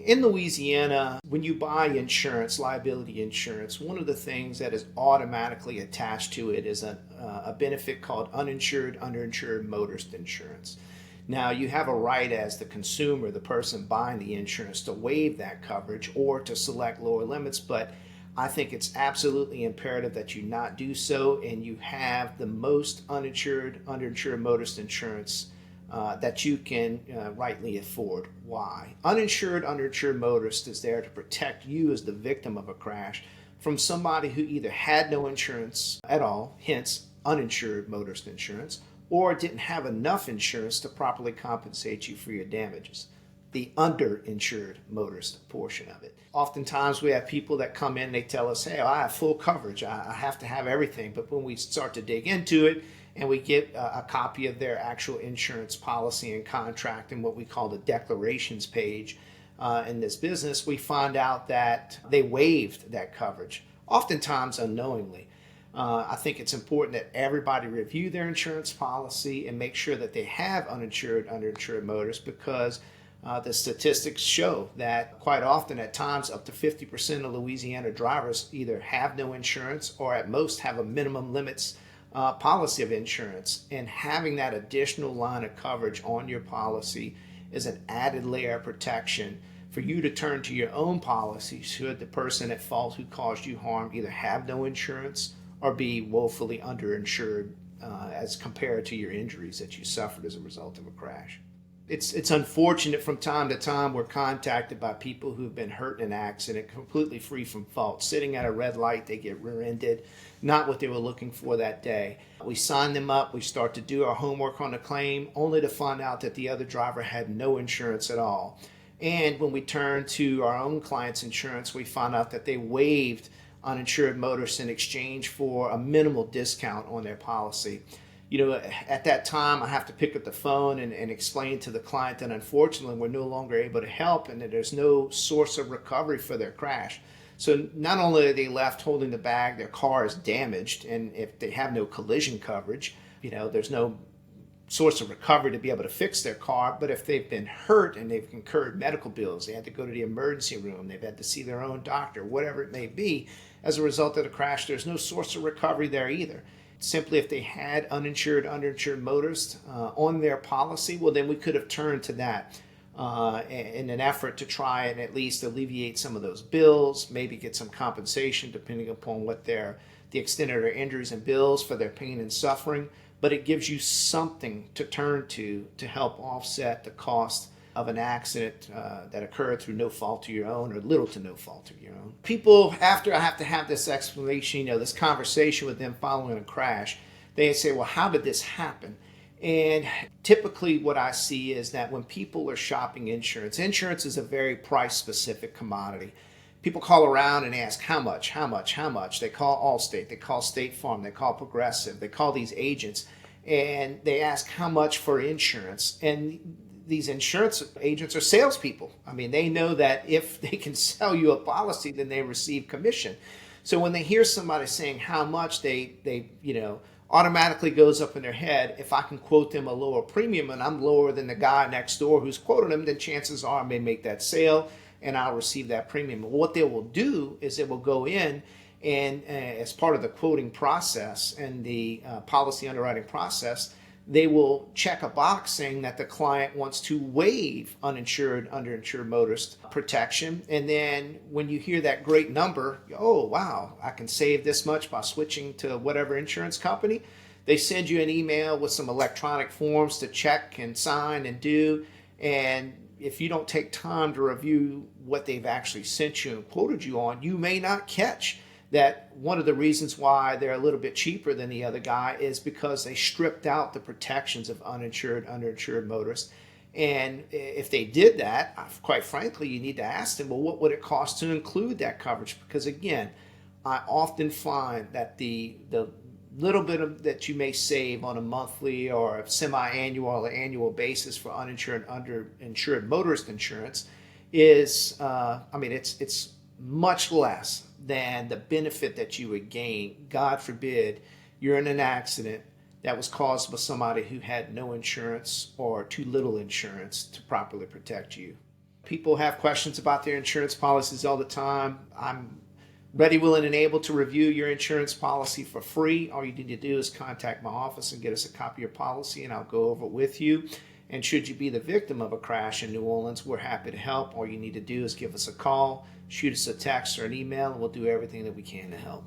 In Louisiana, when you buy insurance, liability insurance, one of the things that is automatically attached to it is a benefit called uninsured, underinsured motorist insurance. Now, you have a right as the consumer, the person buying the insurance, to waive that coverage or to select lower limits, but I think it's absolutely imperative that you not do so and you have the most uninsured, underinsured motorist insurance that you can rightly afford. Why? Uninsured, underinsured motorist is there to protect you as the victim of a crash from somebody who either had no insurance at all, hence uninsured motorist insurance, or didn't have enough insurance to properly compensate you for your damages. The underinsured motorist portion of it. Oftentimes we have people that come in and they tell us, hey, I have full coverage, I have to have everything. But when we start to dig into it and we get a copy of their actual insurance policy and contract and what we call the declarations page in this business, we find out that they waived that coverage, oftentimes unknowingly. I think it's important that everybody review their insurance policy and make sure that they have uninsured, underinsured motorists, because the statistics show that quite often, at times, up to 50% of Louisiana drivers either have no insurance or at most have a minimum limits policy of insurance. And having that additional line of coverage on your policy is an added layer of protection for you to turn to your own policy should the person at fault who caused you harm either have no insurance or be woefully underinsured as compared to your injuries that you suffered as a result of a crash. It's unfortunate from time to time we're contacted by people who've been hurt in an accident completely free from fault. Sitting at a red light, they get rear-ended, not what they were looking for that day. We sign them up, we start to do our homework on the claim, only to find out that the other driver had no insurance at all. And when we turn to our own client's insurance, we find out that they waived uninsured motorists in exchange for a minimal discount on their policy. You know, at that time, I have to pick up the phone and explain to the client that unfortunately we're no longer able to help and that there's no source of recovery for their crash. So not only are they left holding the bag, their car is damaged, and if they have no collision coverage, you know, there's no source of recovery to be able to fix their car. But if they've been hurt and they've incurred medical bills, they had to go to the emergency room, they've had to see their own doctor, whatever it may be, as a result of the crash, there's no source of recovery there either. Simply, if they had uninsured, underinsured motorists on their policy, well, then we could have turned to that in an effort to try and at least alleviate some of those bills, maybe get some compensation depending upon what the extent of their injuries and bills for their pain and suffering. But it gives you something to turn to help offset the cost of an accident that occurred through no fault of your own or little to no fault of your own. People, after I have to have this explanation, this conversation with them following a crash, they say, well, how did this happen? And typically what I see is that when people are shopping insurance is a very price-specific commodity. People call around and ask, how much? They call Allstate, they call State Farm, they call Progressive, they call these agents, and they ask how much for insurance. And these insurance agents are salespeople. I mean, they know that if they can sell you a policy, then they receive commission. So when they hear somebody saying how much, they automatically goes up in their head, if I can quote them a lower premium and I'm lower than the guy next door who's quoting them, then chances are I may make that sale and I'll receive that premium. But what they will do is they will go in and as part of the quoting process and the policy underwriting process, they will check a box saying that the client wants to waive uninsured, underinsured motorist protection. And then when you hear that great number, oh, wow, I can save this much by switching to whatever insurance company. They send you an email with some electronic forms to check and sign and do. And if you don't take time to review what they've actually sent you and quoted you on, you may not catch that one of the reasons why they're a little bit cheaper than the other guy is because they stripped out the protections of uninsured, underinsured motorists. And if they did that, quite frankly, you need to ask them, well, what would it cost to include that coverage? Because again, I often find that the little bit that you may save on a monthly or a semi-annual or annual basis for uninsured, underinsured motorist insurance is, it's much less than the benefit that you would gain. God forbid you're in an accident that was caused by somebody who had no insurance or too little insurance to properly protect you. People have questions about their insurance policies all the time. I'm ready, willing, and able to review your insurance policy for free. All you need to do is contact my office and get us a copy of your policy, and I'll go over it with you. And should you be the victim of a crash in New Orleans, we're happy to help. All you need to do is give us a call, shoot us a text or an email, and we'll do everything that we can to help.